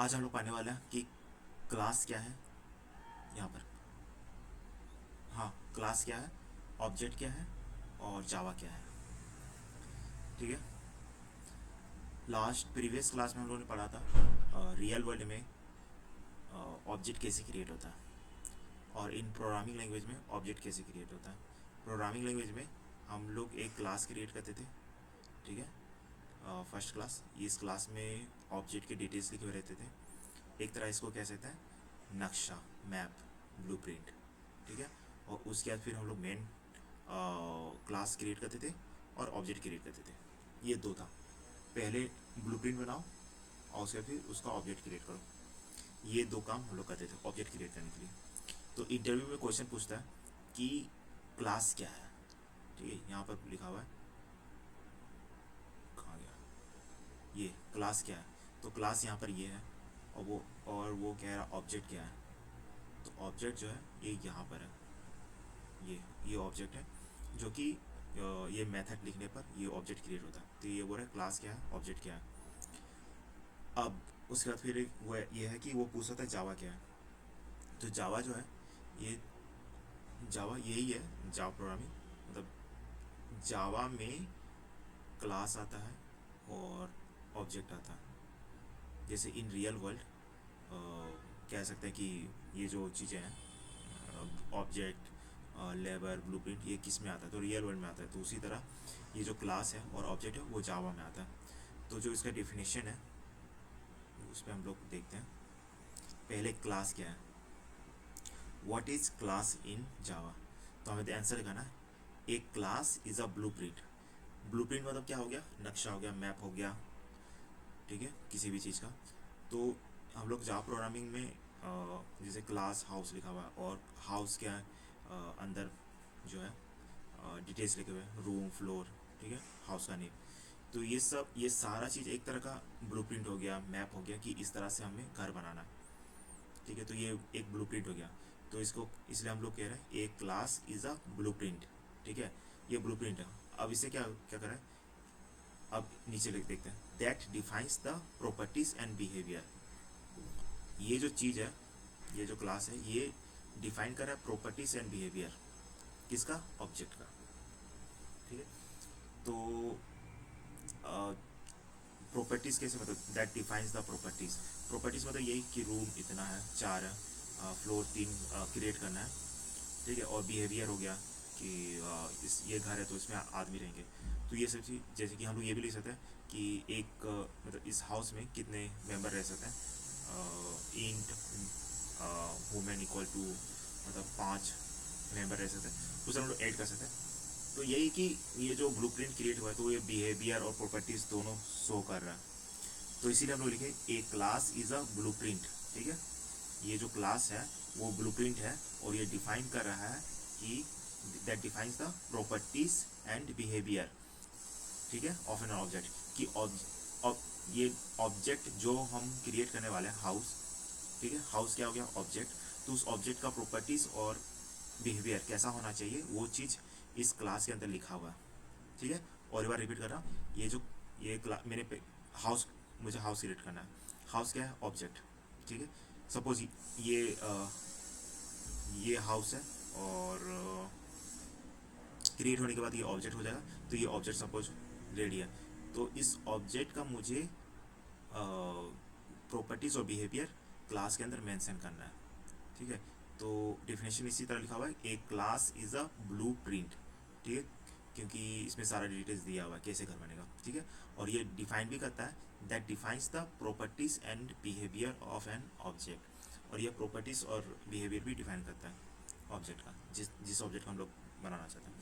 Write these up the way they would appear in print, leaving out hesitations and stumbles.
आज हम लोग पाने वाले हैं कि क्लास क्या है यहाँ पर। हाँ, क्लास क्या है, ऑब्जेक्ट क्या है और जावा क्या है। ठीक है। लास्ट प्रीवियस क्लास में हम लोगों ने पढ़ा था रियल वर्ल्ड में ऑब्जेक्ट कैसे क्रिएट होता है और इन प्रोग्रामिंग लैंग्वेज में ऑब्जेक्ट कैसे क्रिएट होता है। प्रोग्रामिंग लैंग्वेज में हम लोग एक क्लास क्रिएट करते थे। ठीक है। फर्स्ट क्लास, इस क्लास में ऑब्जेक्ट के डिटेल्स लिखे हुए रहते थे। एक तरह इसको कह सकते हैं नक्शा, मैप, ब्लूप्रिंट। ठीक है। और उसके बाद फिर हम लोग मेन क्लास क्रिएट करते थे और ऑब्जेक्ट क्रिएट करते थे। ये दो था। पहले ब्लूप्रिंट बनाओ और उसके फिर उसका ऑब्जेक्ट क्रिएट करो। ये दो काम हम लोग करते थे ऑब्जेक्ट क्रिएट करने के लिए। तो इंटरव्यू में क्वेश्चन पूछता है कि क्लास क्या है। ठीक है, यहाँ पर लिखा हुआ है, कहाँ गया, ये क्लास क्या है। तो क्लास यहाँ पर ये है और वो कह रहा ऑब्जेक्ट क्या है। तो ऑब्जेक्ट जो है ये यहाँ पर है, ये ऑब्जेक्ट है जो कि ये मेथड लिखने पर ये ऑब्जेक्ट क्रिएट होता है। तो ये बोल रहा है क्लास क्या है, ऑब्जेक्ट क्या है। अब उसके बाद फिर वो ये है कि वो पूछा था जावा क्या है। तो जावा जो है ये जावा यही है, जावा प्रोग्रामिंग मतलब जावा में क्लास आता है और ऑब्जेक्ट आता है। जैसे इन रियल वर्ल्ड कह सकते हैं कि ये जो चीज़ें हैं ऑब्जेक्ट, लेबर, ब्लूप्रिंट, ये किस में आता है, तो रियल वर्ल्ड में आता है। तो उसी तरह ये जो क्लास है और ऑब्जेक्ट है वो जावा में आता है। तो जो इसका डेफिनेशन है उस पर हम लोग देखते हैं। पहले क्लास क्या है, व्हाट इज क्लास इन जावा। तो हमें आंसर लगाना है, एक class is a blueprint. Blueprint मतलब क्या हो गया, नक्शा हो गया, मैप हो गया। ठीक है, किसी भी चीज़ का। तो हम लोग जावा प्रोग्रामिंग में जैसे क्लास हाउस लिखा हुआ है और हाउस क्या है, अंदर जो है डिटेल्स लिखे हुए हैं, रूम, फ्लोर। ठीक है, हाउस का नेम। तो ये सब, ये सारा चीज़ एक तरह का ब्लूप्रिंट हो गया, मैप हो गया कि इस तरह से हमें घर बनाना है। ठीक है, तो ये एक ब्लूप्रिंट हो गया। तो इसको इसलिए हम लोग कह रहे हैं एक क्लास इज़ अ ब्लूप्रिंट। ठीक है, ये ब्लूप्रिंट है। अब इसे क्या क्या करें, अब नीचे लिख देखते हैं, that defines the properties and behaviour. ये जो चीज़ है, ये जो क्लास है, ये डिफाइन कर रहा है प्रॉपर्टीज एंड बिहेवियर। किसका, ऑब्जेक्ट का। ठीक है। तो प्रॉपर्टीज़ कैसे, मतलब that defines the properties. Properties मतलब यही कि रूम इतना है, चार है, फ्लोर तीन क्रिएट करना है। ठीक है, और बिहेवियर हो गया कि इस ये घर है तो इसमें आदमी रहेंगे। तो ये सब चीज़, जैसे कि हम लोग ये भी लिख सकते हैं कि एक मतलब इस हाउस में कितने मेंबर रह सकते हैं। इंट वुमेन इक्वल टू, मतलब 5 मेंबर रह सकते हैं, उसे हम लोग ऐड कर सकते हैं। तो यही कि ये जो ब्लूप्रिंट क्रिएट हुआ है तो ये बिहेवियर और प्रॉपर्टीज दोनों शो कर रहा है। तो इसीलिए हम लोग लिखे ए क्लास इज़ अ ब्लूप्रिंट। ठीक है, ये जो क्लास है वो ब्लूप्रिंट है और ये डिफाइन कर रहा है कि that defines the properties and behaviour. ठीक है, ऑफ एन ऑब्जेक्ट कि ये ऑब्जेक्ट जो हम क्रिएट करने वाले हैं हाउस। ठीक है, हाउस क्या हो गया, ऑब्जेक्ट। तो उस ऑब्जेक्ट का प्रॉपर्टीज और बिहेवियर कैसा होना चाहिए वो चीज़ इस क्लास के अंदर लिखा हुआ है। ठीक है, और एक बार रिपीट कर रहा हूँ, ये जो ये क्लास मैंने हाउस, मुझे हाउस क्रिएट करना है। हाउस क्या है, ऑब्जेक्ट। ठीक है, सपोज ये हाउस है और क्रिएट होने के बाद ये ऑब्जेक्ट हो जाएगा। तो ये ऑब्जेक्ट सपोज रेडी है। तो इस ऑब्जेक्ट का मुझे प्रॉपर्टीज़ और बिहेवियर क्लास के अंदर मेंशन करना है। ठीक है, तो डेफिनेशन इसी तरह लिखा हुआ है, a class is a blueprint. ठीक है, क्योंकि इसमें सारा डिटेल्स दिया हुआ है कैसे घर बनेगा। ठीक है, और ये डिफाइन भी करता है that defines the properties and behaviour of an object. और ये प्रॉपर्टीज़ और बिहेवियर भी डिफाइन करता है ऑब्जेक्ट का, जिस जिस ऑब्जेक्ट का हम लोग बनाना चाहते हैं।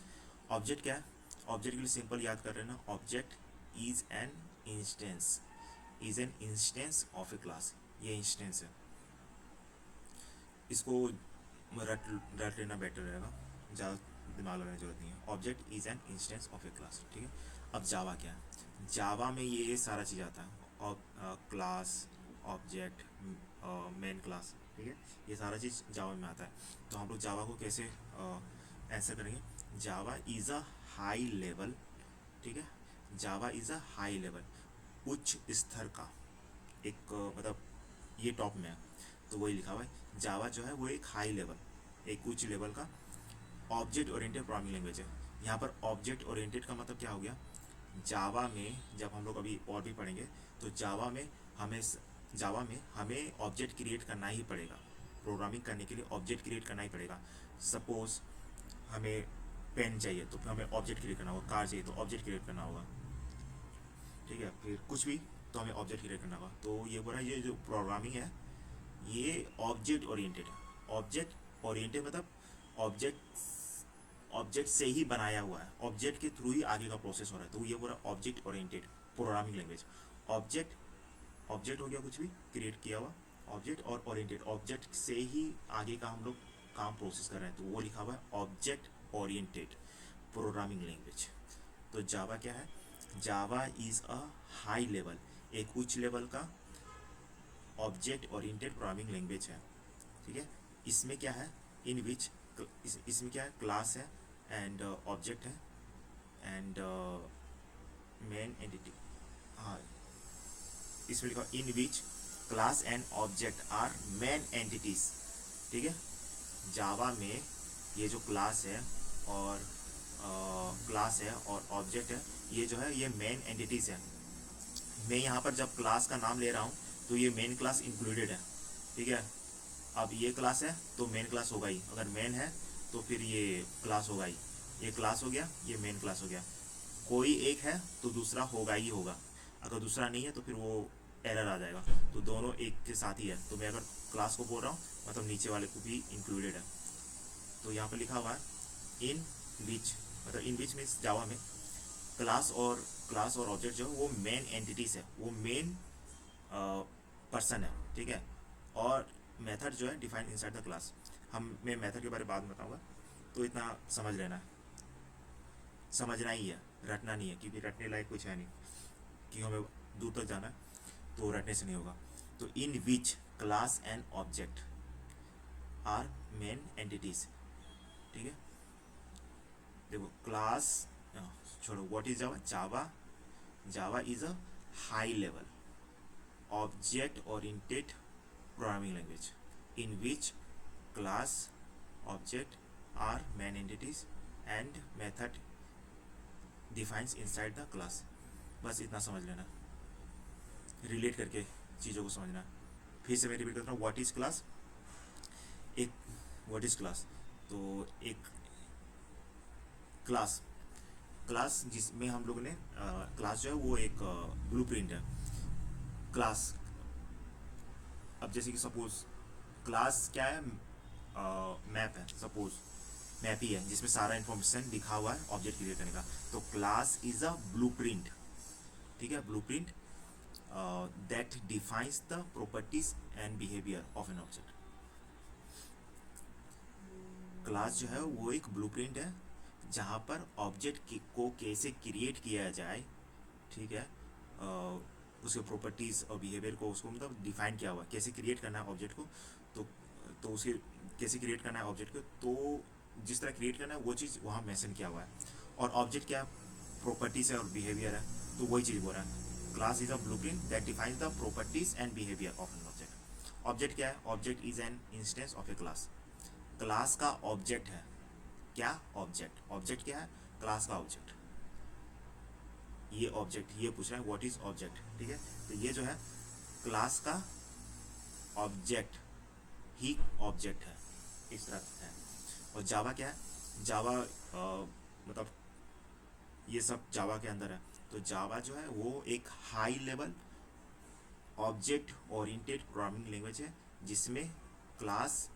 ऑब्जेक्ट क्या है, ऑब्जेक्ट के लिए सिंपल याद कर रहे हैं ना, object is an instance, is an instance of A class. ये इंस्टेंस है, इसको रट रट लेना बेटर रहेगा, ज़्यादा दिमाग लगाने की जरूरत नहीं है। Object is an instance of A class. ठीक है, अब जावा क्या है, जावा में ये सारा चीज़ आता है, और क्लास, ऑब्जेक्ट, मेन क्लास। ठीक है, ये सारा चीज़ जावा में आता है। तो हम लोग जावा को कैसे आंसर करेंगे, जावा इज़ अ हाई लेवल। ठीक है, जावा इज़ अ हाई लेवल, उच्च स्तर का एक मतलब ये टॉप में है, तो वही लिखा हुआ है जावा जो है वो एक हाई लेवल, एक उच्च लेवल का ऑब्जेक्ट ओरिएंटेड प्रोग्रामिंग लैंग्वेज है। यहाँ पर ऑब्जेक्ट ओरिएंटेड का मतलब क्या हो गया, जावा में जब हम लोग अभी और भी पढ़ेंगे तो जावा में हमें ऑब्जेक्ट क्रिएट करना ही पड़ेगा, प्रोग्रामिंग करने के लिए ऑब्जेक्ट क्रिएट करना ही पड़ेगा। सपोज हमें पेन चाहिए तो फिर हमें ऑब्जेक्ट क्रिएट करना होगा, कार चाहिए तो ऑब्जेक्ट क्रिएट करना होगा, ठीक है, फिर कुछ भी तो हमें ऑब्जेक्ट क्रिएट करना होगा। तो ये बोला ये जो प्रोग्रामिंग है ये ऑब्जेक्ट ओरिएंटेड है। ऑब्जेक्ट ओरिएंटेड मतलब ऑब्जेक्ट ऑब्जेक्ट से ही बनाया हुआ है, ऑब्जेक्ट के थ्रू ही आगे का प्रोसेस हो रहा है, तो ये पूरा object oriented programming language. Object object हो गया कुछ भी क्रिएट किया हुआ ऑब्जेक्ट, और ओरिएंटेड ऑब्जेक्ट से ही आगे का हम लोग काम प्रोसेस कर रहे हैं, तो वो लिखा हुआ है ऑब्जेक्ट ओरिएंटेड प्रोग्रामिंग लैंग्वेज। तो जावा क्या है, जावा इज़ अ हाई लेवल, एक उच्च लेवल का ऑब्जेक्ट ओरिएंटेड प्रोग्रामिंग लैंग्वेज है, ठीक है। इसमें क्या है, इन विच इसमें क्या है, क्लास है एंड ऑब्जेक्ट है एंड मेन एंटिटी, हाँ इसमें लिखा in which class and object are main entities, ठीक है। जावा में ये जो क्लास है और क्लास है और ऑब्जेक्ट है, ये जो है ये मेन एंटिटीज है। मैं यहाँ पर जब क्लास का नाम ले रहा हूँ तो ये मेन क्लास इंक्लूडेड है, ठीक है। अब ये क्लास है तो मेन क्लास होगा ही, अगर मेन है तो फिर ये क्लास होगा ही, ये क्लास हो गया, ये मेन क्लास हो गया। कोई एक है तो दूसरा होगा ही होगा, अगर दूसरा नहीं है तो फिर वो एरर आ जाएगा, तो दोनों एक के साथ ही है। तो मैं अगर क्लास को बोल रहा हूँ मतलब नीचे वाले को भी इंक्लूडेड है। तो यहाँ पर लिखा हुआ है इन बीच, मतलब इन बीच मीन्स जावा में क्लास और ऑब्जेक्ट जो है वो मेन एंटिटीज है, वो मेन पर्सन है, ठीक है। और मेथड जो है डिफाइंड इनसाइड द क्लास, मैं मेथड के बारे में बाद में बताऊंगा, तो इतना समझ लेना है, समझना ही है, रटना नहीं है, क्योंकि रटने लायक कुछ है नहीं कि हमें दूर तक जाना है तो रटने से नहीं होगा। तो in which class and object are main entities, ठीक है। देखो क्लास छोड़ो, what is Java, Java is a high level object oriented programming language in which class object are main entities and method defines inside the class। बस इतना समझ लेना, relate करके चीज़ों को समझना। फिर से मैं रिपीट करता हूँ, व्हाट इज क्लास, एक व्हाट इज क्लास, तो एक क्लास क्लास जिसमें हम लोगों ने क्लास जो है वो एक ब्लूप्रिंट है क्लास। अब जैसे कि सपोज क्लास क्या है, मैप है, सपोज मैप ही है जिसमें सारा इन्फॉर्मेशन लिखा हुआ है ऑब्जेक्ट क्रिएट करने का, तो क्लास इज अ ब्लूप्रिंट, ठीक है, blueprint that defines the properties and behaviour of an object. Class जो है वो एक ब्लूप्रिंट है जहाँ पर ऑब्जेक्ट को कैसे क्रिएट किया जाए, ठीक है, उसके प्रॉपर्टीज़ और बिहेवियर को उसको मतलब डिफाइन किया हुआ है, कैसे क्रिएट करना है ऑब्जेक्ट को, तो उसके कैसे क्रिएट करना है ऑब्जेक्ट को, तो जिस तरह क्रिएट करना है वो चीज़ वहाँ मेंशन किया हुआ है। और ऑब्जेक्ट क्या प्रॉपर्टीज़ है और बिहेवियर है, तो वही चीज़ बोल रहा है, class is a blueprint that defines the properties and behaviour of an object. Object क्या है, object is an instance of A class, class का ऑब्जेक्ट है, क्या ऑब्जेक्ट, ऑब्जेक्ट क्या है, क्लास का ऑब्जेक्ट, ये ऑब्जेक्ट ये पूछ रहा है व्हाट इज ऑब्जेक्ट, ठीक है। तो ये जो है क्लास का ऑब्जेक्ट ही ऑब्जेक्ट है, इस तरह है। और जावा क्या है, जावा मतलब ये सब जावा के अंदर है। तो जावा जो है वो एक high level object oriented programming language है जिसमें class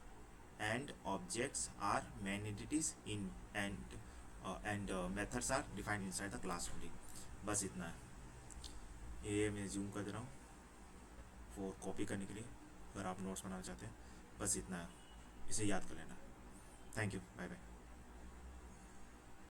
and objects are main entities in and methods are defined inside the class only. बस इतना है, ये मैं जूम कर दे रहा हूँ फॉर कॉपी करने के लिए, अगर आप नोट्स बनाना चाहते हैं। बस इतना है, इसे याद कर लेना। Thank you, bye bye.